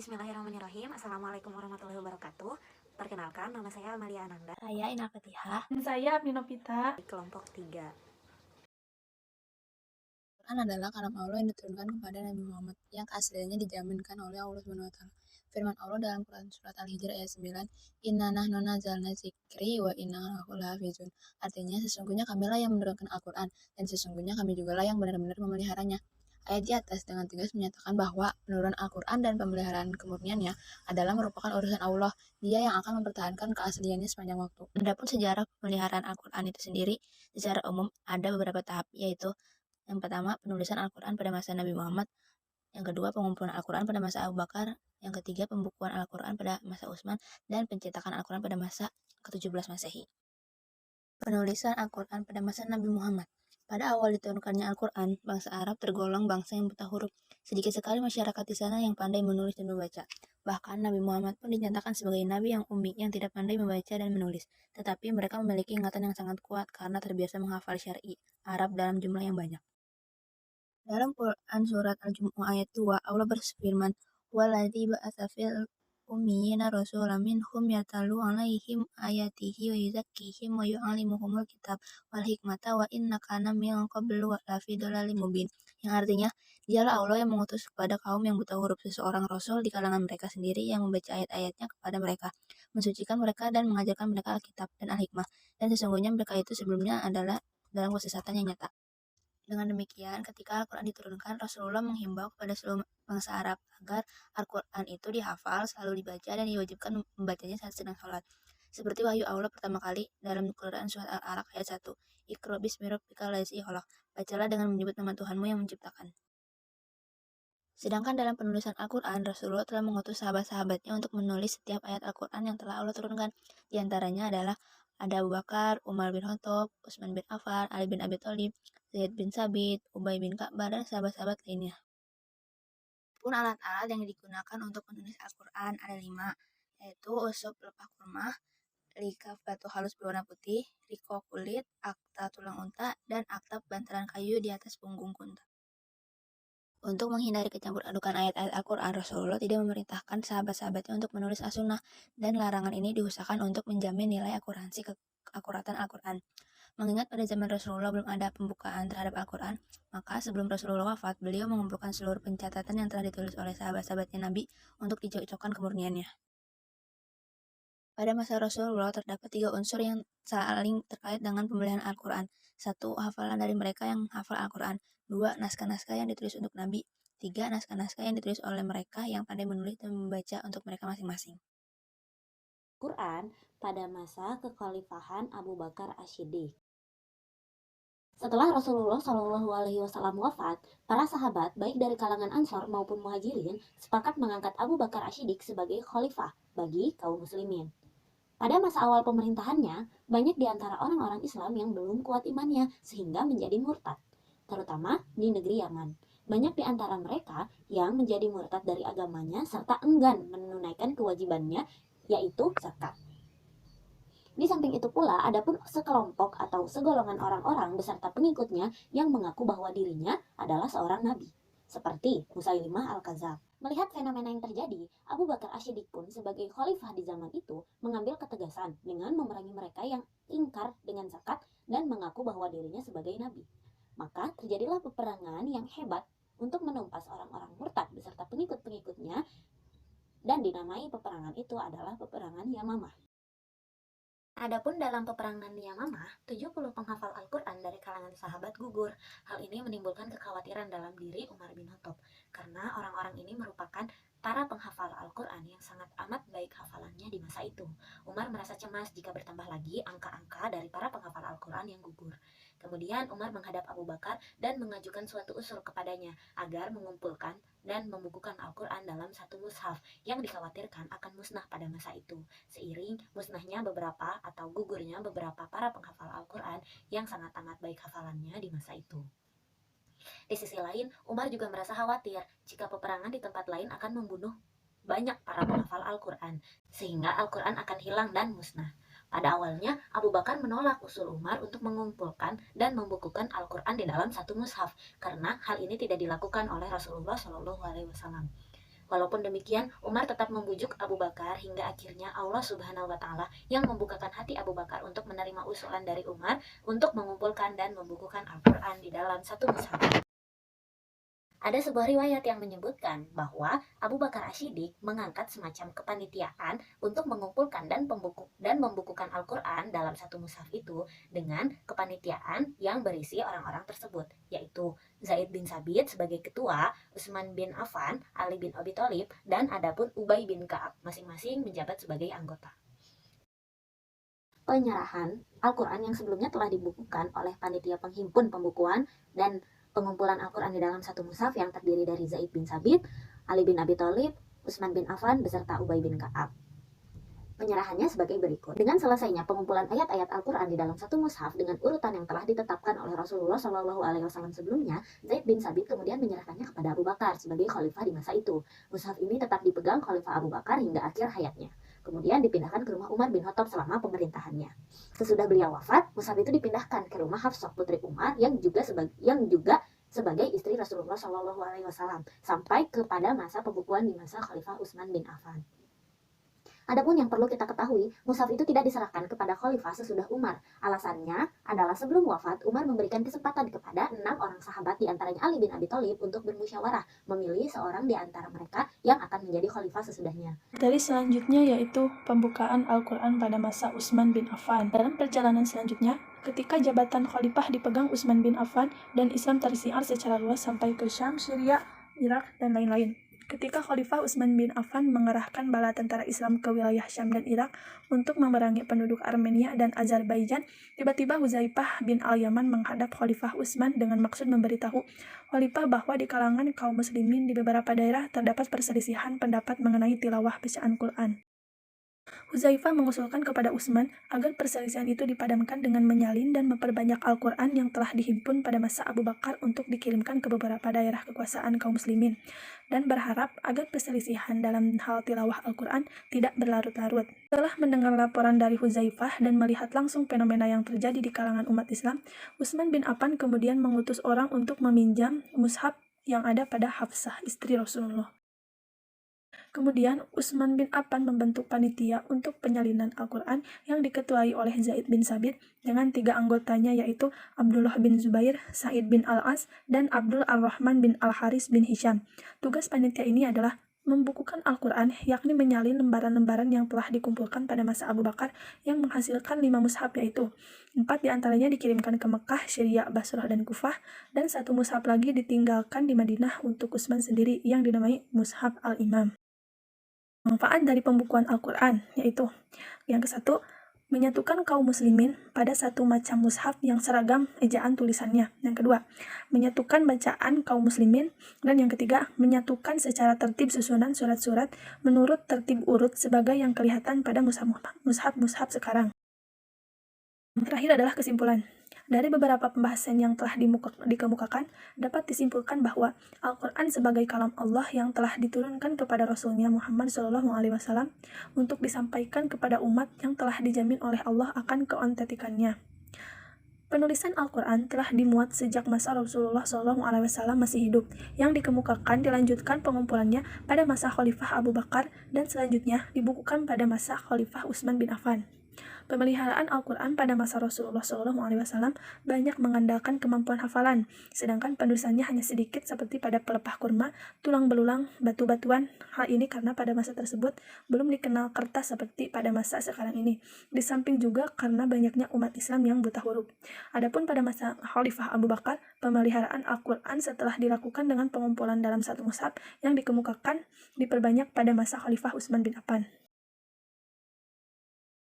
Bismillahirrahmanirrahim. Assalamualaikum warahmatullahi wabarakatuh. Perkenalkan, nama saya Amalia Ananda Saya Inal Fatihah. Dan saya Aminopita. di kelompok 3. Quran adalah kalam Allah yang diturunkan kepada Nabi Muhammad yang keasliannya dijaminkan oleh Allah SWT. Firman Allah dalam Quran Surat Al-Hijr ayat 9, Inna nahnu nazzalna dzikri wa inna lahu lahafizun. Artinya, sesungguhnya kamilah yang menurunkan Al-Quran, dan sesungguhnya kami jugalah yang benar-benar memeliharanya. Ayat di atas dengan tegas menyatakan bahwa penurunan Al-Quran dan pemeliharaan kemurniannya adalah merupakan urusan Allah. Dia yang akan mempertahankan keasliannya sepanjang waktu. Adapun sejarah pemeliharaan Al-Quran itu sendiri, secara umum ada beberapa tahap, yaitu yang pertama, penulisan Al-Quran pada masa Nabi Muhammad. Yang kedua, pengumpulan Al-Quran pada masa Abu Bakar. Yang ketiga, pembukuan Al-Quran pada masa Utsman. Dan pencetakan Al-Quran pada masa ke-17 Masehi. Penulisan Al-Quran pada masa Nabi Muhammad. Pada awal diturunkannya Al-Quran, bangsa Arab tergolong bangsa yang buta huruf. Sedikit sekali masyarakat di sana yang pandai menulis dan membaca. Bahkan Nabi Muhammad pun dinyatakan sebagai nabi yang ummi yang tidak pandai membaca dan menulis. Tetapi mereka memiliki ingatan yang sangat kuat karena terbiasa menghafal syar'i Arab dalam jumlah yang banyak. Dalam Quran Surat Al-Jumu'ah ayat 2, Allah berfirman, Waladzi ba'atsa fil ummiyina rasulan minhum yatlu 'alaihim ayatihi wa yuzakkihim wa yu'allimuhumul kitab wal hikmata wa innaka min qablu lafi dhalalin mubin. Yang artinya, dialah Allah yang mengutus kepada kaum yang buta huruf seseorang rasul di kalangan mereka sendiri yang membaca ayat-ayatnya kepada mereka, mensucikan mereka dan mengajarkan mereka Alkitab dan Al-Hikmah. Dan sesungguhnya mereka itu sebelumnya adalah dalam kesesatan yang nyata. Dengan demikian, ketika Al-Quran diturunkan, Rasulullah menghimbau kepada seluruh bangsa Arab agar Al-Quran itu dihafal, selalu dibaca, dan diwajibkan membacanya saat sedang sholat. Seperti wahyu Allah pertama kali dalam Quran Surat Al-Alaq ayat 1, Iqra bismi rabbikal ladzi khalaq. Bacalah dengan menyebut nama Tuhanmu yang menciptakan. Sedangkan dalam penulisan Al-Quran, Rasulullah telah mengutus sahabat-sahabatnya untuk menulis setiap ayat Al-Quran yang telah Allah turunkan. Di antaranya adalah ada Abu Bakar, Umar bin Khattab, Utsman bin Affan, Ali bin Abi Thalib, Zaid bin Sabit, Ubay bin Ka'bah, dan sahabat-sahabat lainnya. Pun alat-alat yang digunakan untuk menulis Al-Quran ada 5, yaitu usub lepah kurma, likaf batu halus berwarna putih, riko kulit, akta tulang unta, dan akta bantalan kayu di atas punggung unta. Untuk menghindari kecampur adukan ayat-ayat Al-Quran, Rasulullah tidak memerintahkan sahabat-sahabatnya untuk menulis as-sunnah, dan larangan ini diusahakan untuk menjamin nilai akurasi keakuratan Al-Quran. Mengingat pada zaman Rasulullah belum ada pembukaan terhadap Al-Quran, maka sebelum Rasulullah wafat, beliau mengumpulkan seluruh pencatatan yang telah ditulis oleh sahabat-sahabatnya Nabi untuk dicocokkan kemurniannya. Pada masa Rasulullah terdapat 3 unsur yang saling terkait dengan pembelian Al-Quran. 1. Hafalan dari mereka yang hafal Al-Quran. 2. Naskah-naskah yang ditulis untuk Nabi. 3. Naskah-naskah yang ditulis oleh mereka yang pandai menulis dan membaca untuk mereka masing-masing. Quran pada masa kekhalifahan Abu Bakar Asy-Siddiq. Setelah Rasulullah Shallallahu Alaihi Wasallam wafat, para sahabat baik dari kalangan Ansor maupun Muhajirin sepakat mengangkat Abu Bakar Asy-Siddiq sebagai khalifah bagi kaum muslimin. Pada masa awal pemerintahannya, banyak di antara orang-orang Islam yang belum kuat imannya sehingga menjadi murtad, terutama di negeri Yaman. Banyak di antara mereka yang menjadi murtad dari agamanya serta enggan menunaikan kewajibannya, yaitu zakat. Di samping itu pula, ada pun sekelompok atau segolongan orang-orang beserta pengikutnya yang mengaku bahwa dirinya adalah seorang nabi, seperti Musailimah Al-Kadzdzab. Melihat fenomena yang terjadi, Abu Bakar Asy-Siddiq pun sebagai khalifah di zaman itu mengambil ketegasan dengan memerangi mereka yang ingkar dengan zakat dan mengaku bahwa dirinya sebagai nabi. Maka terjadilah peperangan yang hebat untuk menumpas orang-orang murtad beserta pengikut-pengikutnya, dan dinamai peperangan itu adalah peperangan Yamamah. Adapun dalam peperangan Yamamah, 70 penghafal Al-Quran dari kalangan sahabat gugur. Hal ini menimbulkan kekhawatiran dalam diri Umar bin Khattab, karena orang-orang ini merupakan para penghafal Al-Quran yang sangat amat baik hafalannya di masa itu. Umar merasa cemas jika bertambah lagi angka-angka dari para penghafal Al-Quran yang gugur. Kemudian Umar menghadap Abu Bakar dan mengajukan suatu usul kepadanya agar mengumpulkan dan membukukan Al-Quran dalam satu mushaf yang dikhawatirkan akan musnah pada masa itu, seiring musnahnya beberapa atau gugurnya beberapa para penghafal Al-Quran yang sangat amat baik hafalannya di masa itu. Di sisi lain, Umar juga merasa khawatir jika peperangan di tempat lain akan membunuh banyak para penghafal Al-Quran, sehingga Al-Quran akan hilang dan musnah. Pada awalnya, Abu Bakar menolak usul Umar untuk mengumpulkan dan membukukan Al-Quran di dalam satu mushaf, karena hal ini tidak dilakukan oleh Rasulullah Shallallahu Alaihi Wasallam. Walaupun demikian, Umar tetap membujuk Abu Bakar hingga akhirnya Allah Subhanahu wa Ta'ala yang membukakan hati Abu Bakar untuk menerima usulan dari Umar untuk mengumpulkan dan membukukan Al-Quran di dalam satu mushaf. Ada sebuah riwayat yang menyebutkan bahwa Abu Bakar Ash-Shiddiq mengangkat semacam kepanitiaan untuk mengumpulkan dan membukukan Al-Quran dalam satu mushaf itu dengan kepanitiaan yang berisi orang-orang tersebut, yaitu Zaid bin Sabit sebagai ketua, Utsman bin Affan, Ali bin Abi Thalib, dan adapun Ubay bin Ka'ab masing-masing menjabat sebagai anggota. Penyerahan Al-Quran yang sebelumnya telah dibukukan oleh panitia penghimpun pembukuan dan pengumpulan Al-Quran di dalam satu mushaf yang terdiri dari Zaid bin Sabit, Ali bin Abi Thalib, Utsman bin Affan, beserta Ubay bin Ka'ab. Penyerahannya sebagai berikut. Dengan selesainya pengumpulan ayat-ayat Al-Quran di dalam satu mushaf dengan urutan yang telah ditetapkan oleh Rasulullah SAW sebelumnya, Zaid bin Sabit kemudian menyerahkannya kepada Abu Bakar sebagai khalifah di masa itu. Mushaf ini tetap dipegang khalifah Abu Bakar hingga akhir hayatnya. Kemudian dipindahkan ke rumah Umar bin Khattab selama pemerintahannya. Sesudah beliau wafat, mushaf itu dipindahkan ke rumah Hafsah putri Umar yang juga sebagai istri Rasulullah SAW sampai kepada masa pembukuan di masa Khalifah Utsman bin Affan. Adapun yang perlu kita ketahui, mushaf itu tidak diserahkan kepada khalifah sesudah Umar. Alasannya adalah sebelum wafat, Umar memberikan kesempatan kepada 6 orang sahabat di antaranya Ali bin Abi Thalib untuk bermusyawarah, memilih seorang di antara mereka yang akan menjadi khalifah sesudahnya. Dari selanjutnya yaitu pembukaan Al-Quran pada masa Utsman bin Affan. Dalam perjalanan selanjutnya, ketika jabatan khalifah dipegang Utsman bin Affan dan Islam tersiar secara luas sampai ke Syam, Syria, Irak, dan lain-lain. Ketika Khalifah Utsman bin Affan mengerahkan bala tentara Islam ke wilayah Syam dan Irak untuk memerangi penduduk Armenia dan Azerbaijan, tiba-tiba Huzaifah bin Al-Yaman menghadap Khalifah Utsman dengan maksud memberitahu Khalifah bahwa di kalangan kaum muslimin di beberapa daerah terdapat perselisihan pendapat mengenai tilawah bacaan Quran. Huzaifah mengusulkan kepada Utsman agar perselisihan itu dipadamkan dengan menyalin dan memperbanyak Al-Quran yang telah dihimpun pada masa Abu Bakar untuk dikirimkan ke beberapa daerah kekuasaan kaum muslimin, dan berharap agar perselisihan dalam hal tilawah Al-Quran tidak berlarut-larut. Setelah mendengar laporan dari Huzaifah dan melihat langsung fenomena yang terjadi di kalangan umat Islam, Utsman bin Affan kemudian mengutus orang untuk meminjam mushaf yang ada pada Hafsah, istri Rasulullah. Kemudian, Utsman bin Affan membentuk panitia untuk penyalinan Al-Quran yang diketuai oleh Zaid bin Sabit dengan 3 anggotanya yaitu Abdullah bin Zubair, Sa'id bin Al-As, dan Abdul Ar-Rahman bin Al-Haris bin Hisham. Tugas panitia ini adalah membukukan Al-Quran, yakni menyalin lembaran-lembaran yang telah dikumpulkan pada masa Abu Bakar yang menghasilkan 5 mushaf yaitu 4 diantaranya dikirimkan ke Mekah, Syria, Basrah, dan Kufah, dan 1 mushaf lagi ditinggalkan di Madinah untuk Utsman sendiri yang dinamai Mushaf Al-Imam. Manfaat dari pembukuan Al-Quran yaitu yang ke-1, menyatukan kaum muslimin pada satu macam mushaf yang seragam ejaan tulisannya. Yang kedua, menyatukan bacaan kaum muslimin. Dan yang ketiga, menyatukan secara tertib susunan surat-surat menurut tertib urut sebagai yang kelihatan pada mushaf sekarang. Yang terakhir adalah kesimpulan. Dari beberapa pembahasan yang telah dikemukakan, dapat disimpulkan bahwa Al-Quran sebagai kalam Allah yang telah diturunkan kepada Rasulnya Muhammad SAW untuk disampaikan kepada umat yang telah dijamin oleh Allah akan keotentikannya. Penulisan Al-Quran telah dimuat sejak masa Rasulullah SAW masih hidup, yang dikemukakan dilanjutkan pengumpulannya pada masa Khalifah Abu Bakar dan selanjutnya dibukukan pada masa Khalifah Utsman bin Affan. Pemeliharaan Al-Quran pada masa Rasulullah SAW banyak mengandalkan kemampuan hafalan, sedangkan penulisannya hanya sedikit seperti pada pelepah kurma, tulang belulang, batu-batuan. Hal ini karena pada masa tersebut belum dikenal kertas seperti pada masa sekarang ini. Di samping juga karena banyaknya umat Islam yang buta huruf. Adapun pada masa Khalifah Abu Bakar, pemeliharaan Al-Quran setelah dilakukan dengan pengumpulan dalam satu mushaf yang dikemukakan diperbanyak pada masa Khalifah Utsman bin Affan.